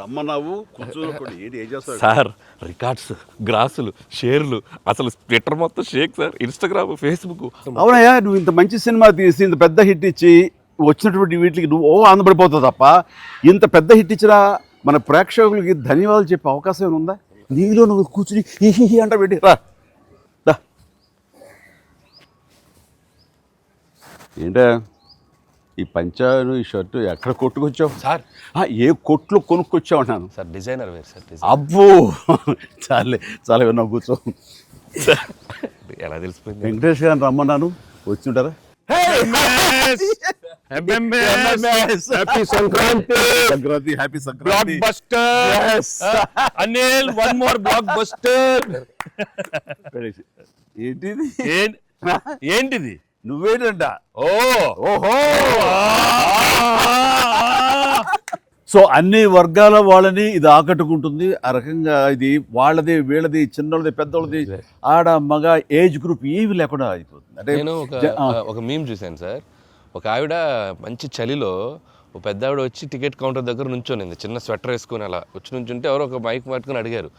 రమ్మన్నావు కూర్చోకుండా ఏంటి ఏం చేస్తావు? సార్ రికార్డ్స్, గ్రాసులు, షేర్లు, అసలు ట్విట్టర్ మొత్తం షేక్ సార్, ఇన్స్టాగ్రామ్, ఫేస్బుక్. అవునయ్యా, నువ్వు ఇంత మంచి సినిమా తీసి ఇంత పెద్ద హిట్ ఇచ్చి వచ్చినటువంటి వీటికి నువ్వు ఆనందపడిపోతావు తప్ప ఇంత పెద్ద హిట్ ఇచ్చినా మన ప్రేక్షకులకి ధన్యవాదాలు చెప్పే అవకాశం ఏమైనా ఉందా? నీలో నువ్వు కూర్చుని హీ అంట పెట్టి రా. ఏంటా ఈ పంచాను ఈ షర్టు ఎక్కడ కొట్టుకొచ్చావు సార్? ఏ కొట్లు కొనుక్కొచ్చావు అంటాను సార్ డిజైనర్ వేరు సార్. అబ్బో చాలే చాలా విన్నావు, కూర్చో. ఎలా తెలిసిపోయింది? వెంకటేష్ గారిని రమ్మన్నాను, వచ్చి ఉంటారా? Happy Sankranti. Sankranti, happy Sankranti. Anil one more block buster. ఏంటిది? ఏంటిది? నువ్వేంటంట? ఓహో. సో అన్ని వర్గాల వాళ్ళని ఇది ఆకట్టుకుంటుంది. ఆ రకంగా ఇది వాళ్ళది, వీళ్ళది, చిన్నోళ్ళది, పెద్దోళ్ళది, ఆడ మగ ఏజ్ గ్రూప్ ఏవి లేకుండా అయిపోతుంది. అంటే నేను ఒక మీమ్ చూశాను సార్. ఒక ఆవిడ మంచి చలిలో ఒక పెద్ద ఆవిడ వచ్చి టికెట్ కౌంటర్ దగ్గర నుంచోనింది, చిన్న స్వెటర్ వేసుకుని అలా వచ్చి నుంచుంటే ఎవరో ఒక మైక్ పట్టుకుని అడిగారు,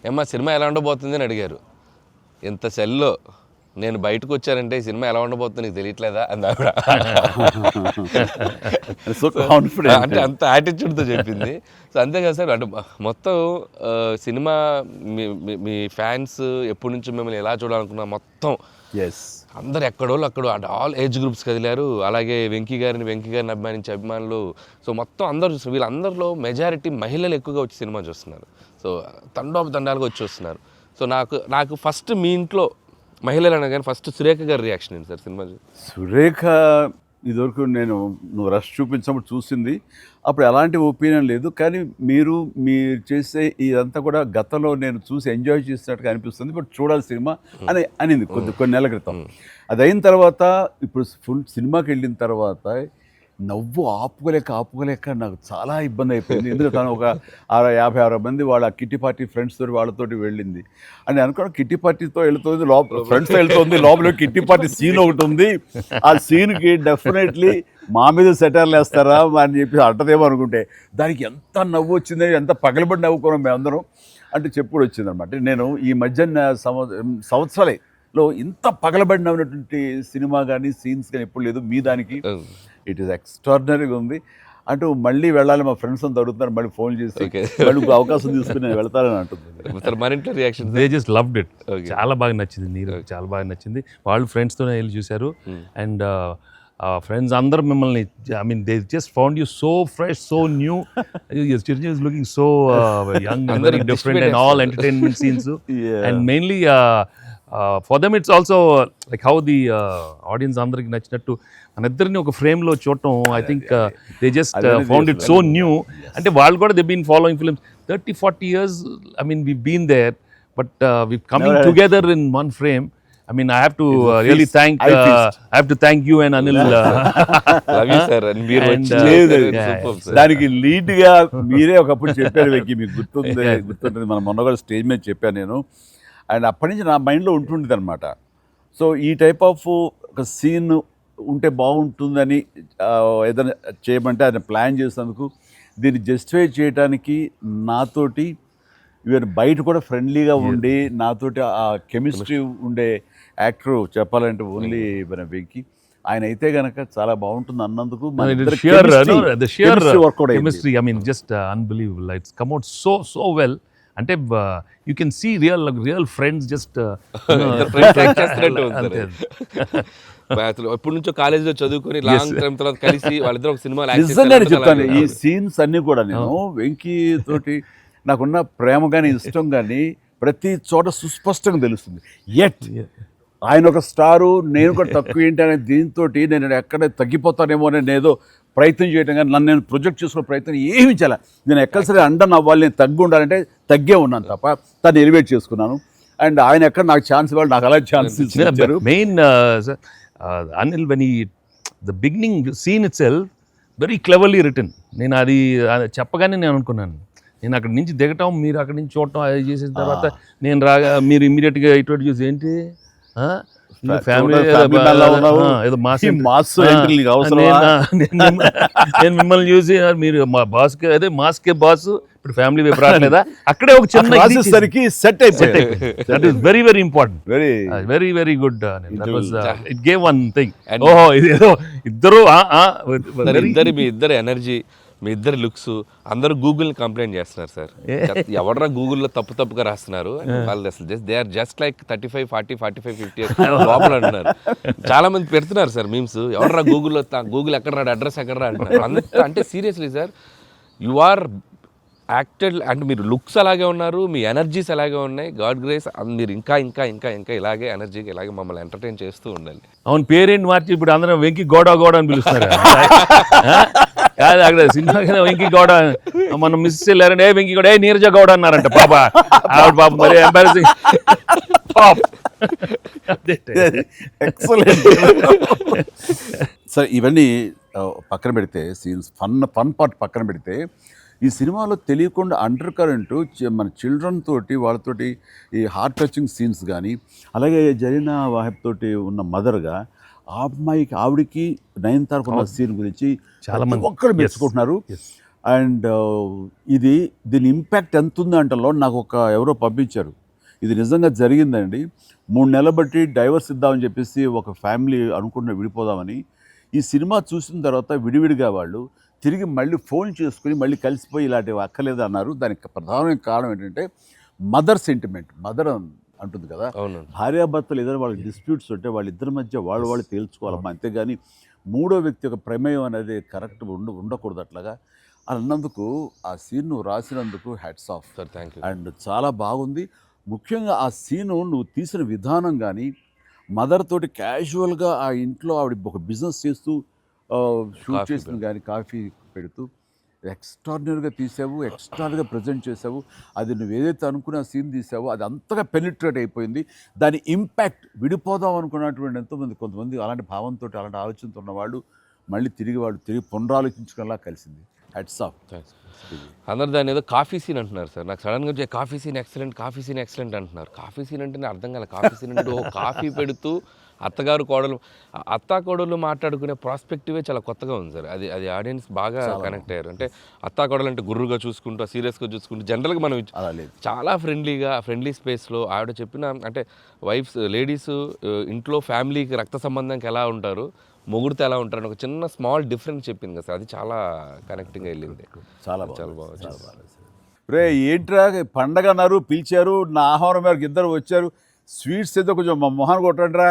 ఏమ్మా సినిమా ఎలా ఉండబోతుంది అని అడిగారు. ఎంత చలిలో నేను బయటకు వచ్చానంటే ఈ సినిమా ఎలా ఉండబోతుందో నీకు తెలియట్లేదా అంది ఆవిడ. అంటే అంత యాటిట్యూడ్తో చెప్పింది. సో అంతేకాదు సార్, అంటే మొత్తం సినిమా మీ ఫ్యాన్స్ ఎప్పటి నుంచి మిమ్మల్ని ఎలా చూడాలనుకున్నా మొత్తం అందరు ఎక్కడోళ్ళు అక్కడ అంటే ఆల్ ఏజ్ గ్రూప్స్ కదిలారు. అలాగే వెంకీ గారిని అభిమానించే అభిమానులు, సో మొత్తం అందరూ చూస్తున్నారు. వీళ్ళందరిలో మెజారిటీ మహిళలు ఎక్కువగా వచ్చి సినిమా చూస్తున్నారు. సో తండాలుగా వచ్చి వస్తున్నారు. సో నాకు ఫస్ట్ మీ ఇంట్లో మహిళలు అనగానే ఫస్ట్ సురేఖ గారి రియాక్షన్ ఏంటి సార్ సినిమా? సురేఖ ఇదివరకు నువ్వు రష్ చూపించినప్పుడు చూసింది, అప్పుడు ఎలాంటి ఒపీనియన్ లేదు. కానీ మీరు చేసే ఇదంతా కూడా గతంలో నేను చూసి ఎంజాయ్ చేసినట్టుగా అనిపిస్తుంది, బట్ చూడాలి సినిమా అని అనింది కొన్ని నెలల క్రితం. అది అయిన తర్వాత ఇప్పుడు ఫుల్ సినిమాకి వెళ్ళిన తర్వాత నవ్వు ఆపుకోలేక నాకు చాలా ఇబ్బంది అయిపోయింది. ఎందుకంటే తను ఒక 50-60 మంది వాళ్ళ కిట్టి పార్టీ ఫ్రెండ్స్ తోటి వాళ్ళతోటి వెళ్ళింది. అని అనుకోవడం కిట్టి పార్టీతో వెళుతుంది, ఫ్రెండ్స్తో వెళ్తుంది, లోపల కిట్టి పార్టీ సీన్ ఒకటి ఉంది. ఆ సీన్కి డెఫినెట్లీ మా మీద సెటర్లు వేస్తారా అని చెప్పి అంటదేమో అనుకుంటే దానికి ఎంత నవ్వు వచ్చింది, ఎంత పగలబడి నవ్వుకున్నాం మేమందరం అంటే చెప్పుడు వచ్చిందనమాట. నేను ఈ మధ్య సంవత్సరాలలో ఇంత పగలబడి నవ్వినటువంటి సినిమా కానీ సీన్స్ కానీ ఎప్పుడు లేదు. మీ దానికి ఇట్ ఈస్ ఎక్స్ట్రాడినరీగా ఉంది. అంటూ మళ్ళీ వెళ్ళాలి, మా ఫ్రెండ్స్ అంతా అడుగుతున్నారు, మళ్ళీ ఫోన్ చేసి మళ్ళీ అవకాశం తీసుకుని నేను వెళ్తానని అంటుంది. They just loved it. చాలా బాగా నచ్చింది, నీరు చాలా బాగా నచ్చింది. వాళ్ళు ఫ్రెండ్స్తోనే వెళ్ళి చూశారు. అండ్ ఫ్రెండ్స్ అందరూ మిమ్మల్ని, I mean they just found you so fresh, so new. Chiranjeevi is looking so young and very different and all entertainment scenes. And mainly for them it's also like how the audience అందరికి నచ్చినట్టు మన ఇద్దరిని ఒక ఫ్రేమ్లో చూడటం. I think they just found it so new. అంటే వాళ్ళు కూడా they been following films 30-40 years. I mean we've been there, but we've coming together in one frame. I mean I have to really thank you and Anil. Love you sir. And మీరు దానికి lead గా మీరే ఒకప్పుడు చెప్పారు వెంకీ, మీకు గుర్తుంటుంది మన మొన్న కూడా స్టేజ్ మీద చెప్పాను నేను. అండ్ అప్పటి నుంచి నా మైండ్లో ఉంటుండేది అనమాట. సో ఈ టైప్ ఆఫ్ ఒక సీన్ ఉంటే బాగుంటుందని ఏదైనా చేయమంటే ఆయన ప్లాన్ చేసినందుకు, దీన్ని జస్టిఫై చేయడానికి నాతోటి ఈవెన్ బయట కూడా ఫ్రెండ్లీగా ఉండి నాతోటి ఆ కెమిస్ట్రీ ఉండే యాక్టర్ చెప్పాలంటే ఓన్లీ మన వెంకీ. ఆయన అయితే గనక చాలా బాగుంటుంది అన్నందుకు chemistry, I mean just unbelievable. It's come out so well. అంటే you can see real friends just ఎప్పటి నుంచో కాలేజీలో చదువుకొని లాంగ్ టైం తర్వాత కలిసి వాళ్ళిద్దరు ఒక సినిమా. నిజంగానే చెప్తాను, ఈ సీన్స్ అన్ని కూడా నేను వెంకీ తోటి నాకున్న ప్రేమ కానీ ఇష్టం కానీ ప్రతి చోట సుస్పష్టంగా తెలుస్తుంది. ఎట్ ఆయన ఒక స్టారు, నేను కూడా తక్కువ ఏంటి అనే దీంతో నేను ఎక్కడ తగ్గిపోతానేమో అని ఏదో ప్రయత్నం చేయడం కానీ నన్ను నేను ప్రొజెక్ట్ చేసుకునే ప్రయత్నం ఏమి చేయాలి. నేను ఎక్కడ సరే అండన్ అవ్వాలి, నేను తగ్గి ఉండాలంటే తగ్గే ఉన్నాను తప్ప తను ఎలివేట్ చేసుకున్నాను. అండ్ ఆయన ఎక్కడ నాకు ఛాన్స్ ఇవ్వాలి, నాకు అలా ఛాన్స్ ఇచ్చారు. Main Anil when the beginning scene it self very cleverly return. నేను అది చెప్పగానే నేను అనుకున్నాను, నేను అక్కడి నుంచి దిగటం, మీరు అక్కడి నుంచి చూడటం, అది చేసిన తర్వాత నేను రాగా మీరు ఇమ్మీడియట్గా ఇటువంటి చూసి ఏంటి ఫ్యామిలీ family man లా ఉన్నావు. ఏదో మాస్ ఈ mass entry నీకు అవసరమా? నేను మిమ్మల్ని చూసి మీరు మా బాస్ కి అదే మాస్ కే బాస్ ఇప్పుడు ఫ్యామిలీ వైపు రావట్లేదా అక్కడే ఒక చిన్న రాసేసరికి సెట్ అయిపోయింది. That is very very important, very very very good. It gave one thing. And- ఓహో ఇదేదో ఇద్దరు మీ ఇద్దరు ఎనర్జీ, మీ ఇద్దరు లుక్స్, అందరూ గూగుల్ కంప్లైంట్ చేస్తున్నారు సార్. ఎవడరా గూగుల్లో తప్పుగా రాస్తున్నారు వాళ్ళు, అసలు దే ఆర్ జస్ట్ లైక్ 35, 40, 45, 50 లోపల అంటున్నారు. చాలా మంది పెడుతున్నారు సార్ మీమ్స్, ఎవడరా గూగుల్లో గూగుల్ ఎక్కడ రాడు, అడ్రస్ ఎక్కడ రా అంటున్నారు. అంటే seriously sir, you are acted అంటే మీరు లుక్స్ అలాగే ఉన్నారు, మీ ఎనర్జీస్ అలాగే ఉన్నాయి. గాడ్ గ్రేస్, మీరు ఇంకా ఇంకా ఇంకా ఇంకా ఇలాగే ఎనర్జీకి ఇలాగే మమ్మల్ని ఎంటర్టైన్ చేస్తూ ఉండాలి. అవును పేరేంటి మార్చి ఇప్పుడు అందరం వెంకి గౌడ అని పిలుస్తున్నారు. కాదు అక్కడ సినిమా వెంకి గౌడ, మనం మిస్ వెళ్ళారంటే ఏ వెంకి గౌడ, ఏ నీరజ గౌడ అన్నారంట. పాప ఆవిడ పాప మరి ఎంబారసింగ్ పాప్. ఎక్సలెంట్. సరే ఇవన్నీ పక్కన పెడితే, సీన్స్ ఫన్ పార్ట్ పక్కన పెడితే, ఈ సినిమాలో తెలియకుండా అండర్ కరెంట్ మన చిల్డ్రన్ తోటి వాళ్ళతోటి ఈ హార్ట్ టచింగ్ సీన్స్ కానీ, అలాగే జరీనా వాహిబ్ తోటి ఉన్న మదర్గా ఆ అమ్మాయికి ఆవిడికి నయనతారకు ఉన్న సీన్ గురించి చాలా మంది ఒక్కరు మెచ్చుకుంటున్నారు. అండ్ దీని ఇంపాక్ట్ ఎంత ఉంది అంటలో నాకు ఎవరో పంపించారు, ఇది నిజంగా జరిగిందండి. 3 నెలల బట్టి డైవర్స్ ఇద్దామని చెప్పేసి ఒక ఫ్యామిలీ అనుకుంటున్న విడిపోదామని, ఈ సినిమా చూసిన తర్వాత విడివిడిగా వాళ్ళు తిరిగి మళ్ళీ ఫోన్ చేసుకుని మళ్ళీ కలిసిపోయి ఇలాంటివి అక్కర్లేదు అన్నారు. దానికి ప్రధానమైన కారణం ఏంటంటే మదర్ సెంటిమెంట్. మదర్ అంటుంది కదా, భార్యాభర్తలు ఏదైనా వాళ్ళకి డిస్ప్యూట్స్ ఉంటే వాళ్ళిద్దరి మధ్య వాళ్ళు తేల్చుకోవాలమ్మా, అంతేగాని మూడో వ్యక్తి యొక్క ప్రమేయం అనేది కరెక్ట్ ఉండకూడదు. అట్లాగా అన్నందుకు ఆ సీన్ నువ్వు రాసినందుకు hats off sir, thank you. And చాలా బాగుంది. ముఖ్యంగా ఆ సీను నువ్వు తీసిన విధానం కానీ, మదర్ తోటి క్యాజువల్గా ఆ ఇంట్లో ఆవిడ ఒక బిజినెస్ చేస్తూ షూట్ చేసింది కానీ, కాఫీ పెడుతూ ఎక్స్ట్రాడినరీగా తీసావు, ఎక్స్ట్రాడినరీగా ప్రజెంట్ చేసావు. అది నువ్వు ఏదైతే అనుకున్న సీన్ తీసావో అది అంతగా పెనిట్రేట్ అయిపోయింది. దాని ఇంపాక్ట్ విడిపోదాం అనుకున్నటువంటి ఎంతోమంది, కొంతమంది అలాంటి భావంతో అలాంటి ఆలోచనతో ఉన్నవాళ్ళు మళ్ళీ తిరిగి పునరాలోచించుకునేలా కలిసింది. Hats off. అందరు దాన్ని ఏదో కాఫీ సీన్ అంటున్నారు సార్. నాకు సడన్గా వచ్చే కాఫీ సీన్ ఎక్సలెంట్ అంటున్నారు. కాఫీ సీన్ అంటే నేను అర్థం కాలే. కాఫీ సీన్ అంటే కాఫీ పెడుతూ అత్తా కోడలు మాట్లాడుకునే ప్రాస్పెక్టివే చాలా కొత్తగా ఉంది సార్. అది ఆడియన్స్ బాగా కనెక్ట్ అయ్యారు. అంటే అత్తా కోడలు అంటే గుర్రుగా చూసుకుంటూ, సీరియస్గా చూసుకుంటూ, జనరల్గా మనం చాలా ఫ్రెండ్లీ స్పేస్లో ఆవిడ చెప్పిన, అంటే లేడీస్ ఇంట్లో ఫ్యామిలీకి రక్త సంబంధంకి ఎలా ఉంటారు, మొగుడితో ఎలా ఉంటారని ఒక చిన్న స్మాల్ డిఫరెన్స్ చెప్పింది కదా సార్. అది చాలా కనెక్టింగ్గా వెళ్ళింది. చాలా బాగుంది. రే ఏంట్రా పండగ అన్నారు, పిలిచారు, నా ఆహ్వానం మేరకు ఇద్దరు వచ్చారు, స్వీట్స్ ఏదో కొంచెం మా మొహాన్ని కొట్టండిరా.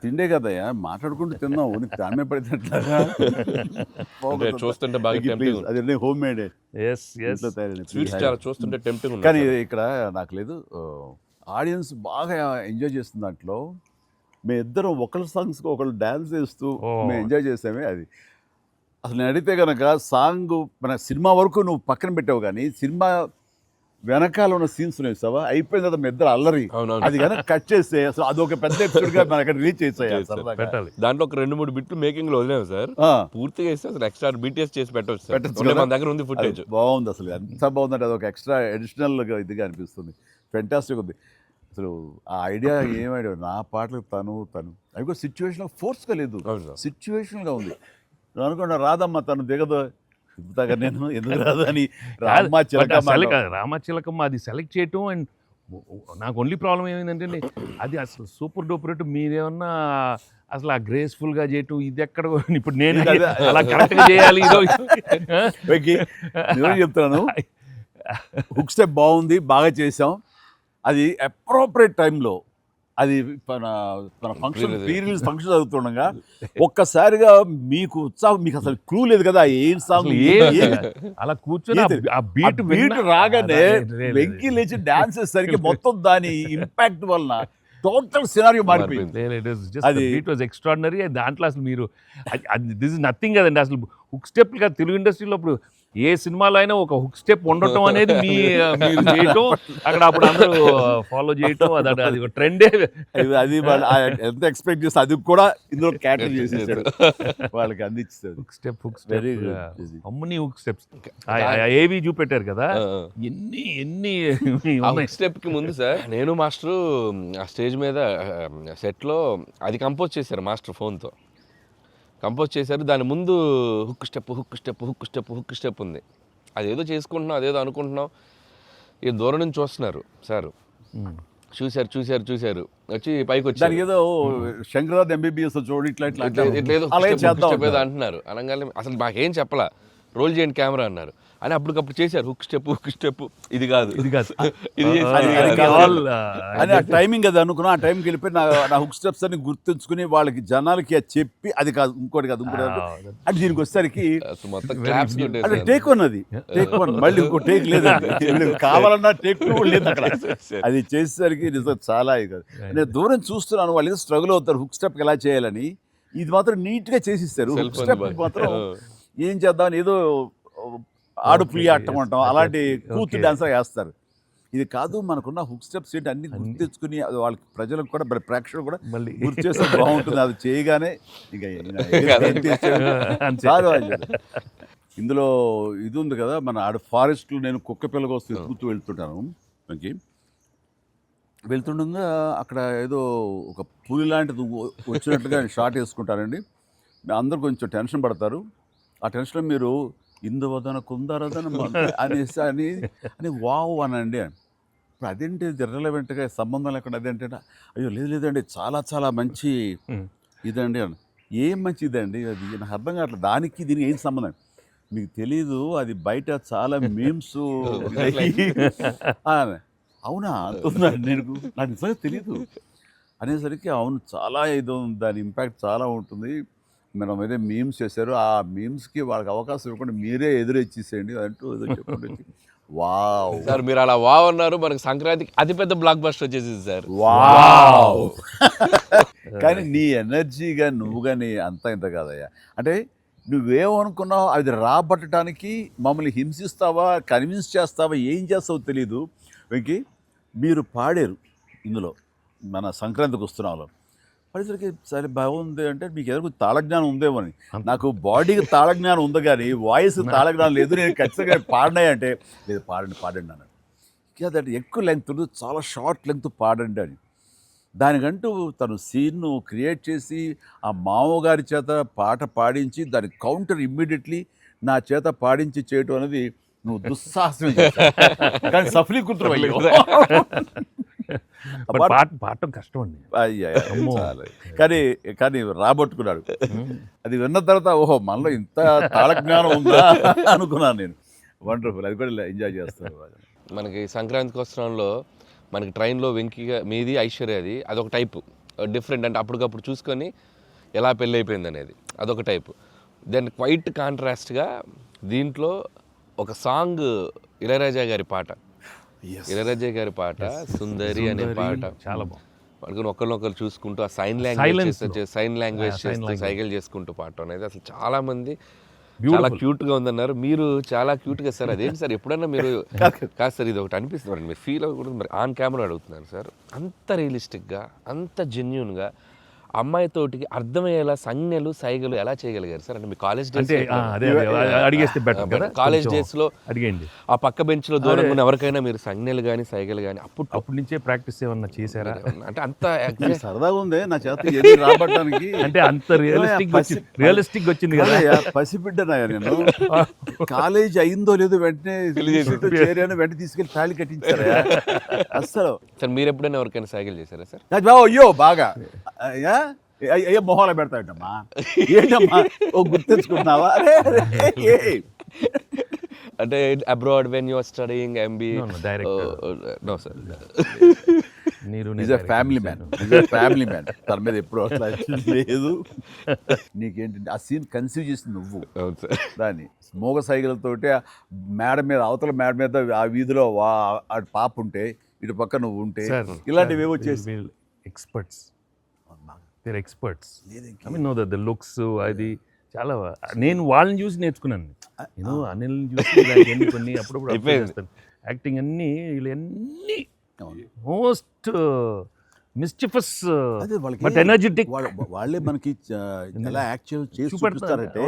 తిండే కదయ్యా, మాట్లాడుకుంటూ తిన్నాం, నీకు దాని పడితేట్లాగా చూస్తుంటే బాగా అదే హోమ్ మేడ్ స్వీట్స్ చాలా చూస్తుంటే టెంప్టింగ్ ఉంది. కానీ ఇక్కడ నాకు లేదు, ఆడియన్స్ బాగా ఎంజాయ్ చేస్తున్న దాంట్లో మేము ఇద్దరం ఒకళ్ళ సాంగ్స్కి ఒకళ్ళు డ్యాన్స్ చేస్తూ మేము ఎంజాయ్ చేసామే. అది అసలు నేను అడిగితే కనుక సాంగ్ మన సినిమా వరకు నువ్వు పక్కన పెట్టావు, కానీ సినిమా వెనకాల ఉన్న సీన్స్ వేసావా, అయిపోయిన తర్వాత మీ ఇద్దరు అల్లరి, అది కనుక కట్ చేస్తే అసలు అదొక పెద్ద ఎపిసోడ్గా మనకి అక్కడ రీచ్ చేసేయాలి. దాంట్లో ఒక 2-3 బిట్లు మేకింగ్ లో వదిలేము సార్. పూర్తిగా వేస్తే అసలు ఎక్స్ట్రా BTS చేసి పెట్టచ్చు. మన దగ్గర ఉంది ఫుటేజ్. బాగుంది అసలు, ఎంత బాగుందంటే అదొక ఎక్స్ట్రా అడిషనల్గా ఇదిగా అనిపిస్తుంది. ఫెంటాస్టిక్ ఉంది అసలు. ఆ ఐడియా ఏం ఐడియా, నా పాటలు తను అవి కూడా సిచ్యువేషన్ ఫోర్స్గా లేదు, సిచ్యువేషన్గా ఉంది. నువ్వు అనుకున్నా రాదమ్మా తను దిగదు, చెప్తాగా నేను ఎందుకు రాదు అని రామచిలకమ్మ అది సెలెక్ట్ చేయటం. అండ్ నాకు ఓన్లీ ప్రాబ్లం ఏమైందంటే అది అసలు సూపర్ డూపర్. మీరేమన్నా అసలు ఆ గ్రేస్ఫుల్గా చేయటం, ఇది ఎక్కడ ఇప్పుడు నేను అలా కరెక్ట్గా చేయాలి. నేను చెప్తున్నాను, హుక్ స్టెప్ బాగుంది, బాగా చేసాం. అది అప్రోప్రియేట్ టైంలో, అది మన ఫంక్షన్ రిలీజ్ ఫంక్షన్ జరుగుతుండగా ఒక్కసారిగా మీకు ఉత్సాహం, మీకు అసలు క్లూ లేదు కదా ఏం సాంగ్, అలా కూర్చొని ఆ బీట్ రాగానే వెంకీ లేచి డాన్స్ చేసేసరికి మొత్తం దాని ఇంపాక్ట్ వలన టోటల్ సినారియో మారిపోయింది. అది ఇట్ వాజ్ ఎక్స్ట్రాడినరీ. దాంట్లో అసలు మీరు దిస్ ఇస్ నథింగ్ కదండి. అసలు హుక్ స్టెప్ కదా తెలుగు ఇండస్ట్రీలో ఇప్పుడు ఏ సినిమాలో అయినా ఒక హుక్ స్టెప్ ఉండటం అనేది మీరు చేయటం, అక్కడ అప్పుడు అందరూ ఫాలో చేయటం, అది ఒక ట్రెండే. అది వాళ్ళు ఎంత ఎక్స్పెక్ట్ చేస్తే అది కూడా ఇందులో క్యాటర్ చేసేసాడు, వాళ్ళకి అందించాడు. Hook step Very good. అమ్మని హుక్ స్టెప్స్ ఏవి చూపెట్టారు కదా, ఎన్ని స్టెప్ కి ముందు సార్ నేను మాస్టరు ఆ స్టేజ్ మీద సెట్లో అది కంపోజ్ చేశారు మాస్టర్ ఫోన్తో కంపోజ్ చేశారు. దాని ముందు hook step hook step hook step hook step ఉంది. అదేదో చేసుకుంటున్నాం, అదేదో అనుకుంటున్నాం. ఈ దూరం నుంచి చూస్తున్నారు సార్, చూశారు వచ్చి పైకి వచ్చి దానికి ఏదో శంకరాద్ ఎంబీబీఎస్ చూడు ఇట్లా ఇట్లా ఇట్లేదో అలాగే చేద్దాం ఏదో అంటున్నారు. అనగానే అసలు మాకేం చెప్పలా, రోల్ చేయండి కెమెరా అన్నారు. అని అప్పటికప్పుడు చేశారు హుక్ స్టెప్ ఇది కాదు ఇది అని ఆ టైమింగ్ అది అనుకున్నా. ఆ టైంకి వెళ్ళిపోయి నా హుక్ స్టెప్స్ అని గుర్తుంచుకుని వాళ్ళకి జనాలకి అది చెప్పి అది కాదు ఇంకోటి కాదు అంటే దీనికి వచ్చేసరికి మొత్తం క్లాప్స్ అంటే టేక్ వన్, అది టేక్ వన్, మళ్ళీ ఇంకో టేక్ లేదండి, కావాలన్నా టేక్ టూ లేదు అక్కడ. అది చేసేసరికి నిజం చాలా కాదు. నేను దూరం చూస్తున్నాను, వాళ్ళు ఏదో స్ట్రగుల్ అవుతారు హుక్ స్టెప్ ఎలా చేయాలని. ఇది మాత్రం నీట్గా చేసిస్తారు. హుక్ స్టెప్ మాత్రం ఏం చేద్దామని ఏదో ఆడు పులి ఆటం అంటాం అలాంటి కూతు డాన్సర్ వేస్తారు. ఇది కాదు, మనకున్న హుక్ స్టెప్స్ ఏంటి అన్ని గుర్తు తెచ్చుకుని అది వాళ్ళకి ప్రజలకు కూడా ప్రేక్షకులు కూడా మళ్ళీ గుర్తు చేస్తే బాగుంటుంది. అది చేయగానే ఇక ఇందులో ఇది ఉంది కదా, మన ఆడ ఫారెస్ట్లో నేను కుక్క పిల్లగా వస్తే కూతూ వెళ్తుంటాను. మనకి వెళ్తుండగా అక్కడ ఏదో ఒక పులి లాంటిది వచ్చినట్టుగా షాట్ వేసుకుంటారండి. అందరూ కొంచెం టెన్షన్ పడతారు. ఆ టెన్షన్లో మీరు ఇందువదన కుందరదన అనేసి అని వావ్ అనండి. ఇప్పుడు అదేంటి ఇర్రెలవెంట్గా సంబంధం లేకుండా అదేంటే అయ్యో లేదండి చాలా చాలా మంచి ఇదండి అని. ఏం మంచి ఇదండి అది నాకు అర్థం కావట్లేదు, దానికి దీనికి ఏం సంబంధం మీకు తెలీదు. అది బయట చాలా మీమ్స్ అవునా అంటున్నాను నేను, నాకు నిజంగా తెలీదు అనేసరికి అవును చాలా ఇది దాని ఇంపాక్ట్ చాలా ఉంటుంది. మనం ఏదో మీమ్స్ చేశారు, ఆ మీమ్స్కి వాళ్ళకి అవకాశం ఇవ్వకుండా మీరే ఎదురొచ్చేసేయండి అంటూ ఏదో చెప్పండి. వావ్ సార్ మీరు అలా వావ్ అన్నారు, మనకి సంక్రాంతికి అతిపెద్ద బ్లాక్ బస్టర్ వచ్చేసింది సార్. వావ్ కానీ నీ ఎనర్జీగా నువ్వు కానీ అంత ఇంత కాదయ్యా. అంటే నువ్వేమనుకున్నావు అది రాబట్టడానికి మమ్మల్ని హింసిస్తావా, కన్విన్స్ చేస్తావా, ఏం చేస్తావో తెలీదు. వెంకీ మీరు పాడారు ఇందులో మన సంక్రాంతికి వస్తున్నాలో పరిసరికి సరే బాగుంది అంటే మీకు ఏదో తాళజ్ఞానం ఉందేమో అని. నాకు బాడీకి తాళజ్ఞానం ఉంది కానీ వాయిస్ తాళజ్ఞానం లేదు. నేను ఖచ్చితంగా పాడినాయి అంటే లేదు పాడండి అన్నాడు. కాదంటే ఎక్కువ లెంగ్త్ చాలా షార్ట్ లెంగ్త్ పాడండి అని. దానికంటూ తను సీన్ను క్రియేట్ చేసి ఆ మామగారి చేత పాట పాడించి దాని కౌంటర్ ఇమ్మీడియట్లీ నా చేత పాడించి చేయటం అనేది నువ్వు దుస్సాహసం కానీ సఫలీకృతం. పాడటం కష్టం అండి. కానీ రాబట్టుకున్నాడు. అది విన్న తర్వాత ఓహో మనలో ఇంత తాళజ్ఞానం ఉందా అనుకున్నాను నేను. వండర్ఫుల్, అది కూడా ఎంజాయ్ చేస్తాను. మనకి సంక్రాంతికి వస్త్రంలో మనకి ట్రైన్లో వెంకీగా మీది ఐశ్వర్యది అదొక టైపు డిఫరెంట్, అంటే అప్పటికప్పుడు చూసుకొని ఎలా పెళ్ళి అయిపోయింది అనేది అదొక టైపు. దెన్ క్వైట్ కాంట్రాస్ట్గా దీంట్లో ఒక సాంగ్ ఇళయరాజా గారి పాట, ఇళయరాజా గారి పాట సుందరి అనే పాట చాలా బాగుంది. పడుకుని ఒకరినొకరు చూసుకుంటూ ఆ సైన్ లాంగ్వేజ్ చేస్తూ సైకిల్ చేసుకుంటూ పాట అనేది అసలు చాలా మంది చాలా క్యూట్గా ఉందన్నారు. మీరు చాలా క్యూట్గా సార్. అదేంటి సార్ ఎప్పుడన్నా మీరు కాదు సార్ ఇది ఒకటి అనిపిస్తుంది మీరు ఫీల్ అవ్వకూడదు మరి ఆన్ కెమెరా అడుగుతున్నారు సార్. అంత రియలిస్టిక్గా అంత జెన్యూన్గా అమ్మాయితోటికి అర్థమయ్యేలా సంజ్ఞలు సైగలు ఎలా చేయగలిగారు సార్? అంటే మీ కాలేజ్ డేస్ కాలేజ్ డేస్లో అడిగండి ఆ పక్క బెంచ్లో దూరంగా ఉన్న ఎవరికైనా మీరు సంజ్ఞలు కానీ సైగలు కానీ అప్పటి నుంచే ప్రాక్టీస్ ఏమన్నా చేశారా? అంటే అంత సరదాగా ఉంది నా చేత రాబట్టడానికి. అంటే అంత రియలిస్టిక్ వచ్చింది కదా. పసిబిడ్డనాయా నేను. కాలేజ్ అయిందో లేదో వెంటనే చేరాను, వెంటనే తీసుకెళ్ళి తాళి కట్టించారా అస్సలు. సార్ మీరు ఎప్పుడైనా ఎవరికైనా సైకిల్ చేశారా సార్? అయ్యో బాగా ఏ మొహాలు పెడతాడమ్మా, ఏంటమ్మా ఓ గుర్తించుకున్నావా? అంటే abroad when you are studying MBA? No sir, family man. తన మీద ఎప్పుడు అట్లా లేదు. నీకేంటి ఆ సీన్ కన్సీవ్ చేసింది నువ్వు. దాన్ని మోగ సైకిల్తోటి మేడ మీద అవతల మేడ మీద ఆ వీధిలో పాప ఉంటే ఇటు పక్క నువ్వు ఉంటే ఇలాంటివి ఏవో చేసి experts. They're experts. I mean, no, the looks, అది చాలా నేను వాళ్ళని చూసి నేర్చుకున్నాను. నేను అనిల్ని చూసి ఇలాంటివన్నీ కొన్ని అప్పుడప్పుడు observe చేస్తాను. యాక్టింగ్ అన్నీ వీళ్ళన్నీ మోస్ట్ మిస్చిఫస్ అదే వాళ్ళకి బట్ ఎనర్జెటిక్ వాళ్ళే మనకి ఎలా యాక్ట్ చేసి చూపిస్తారంటే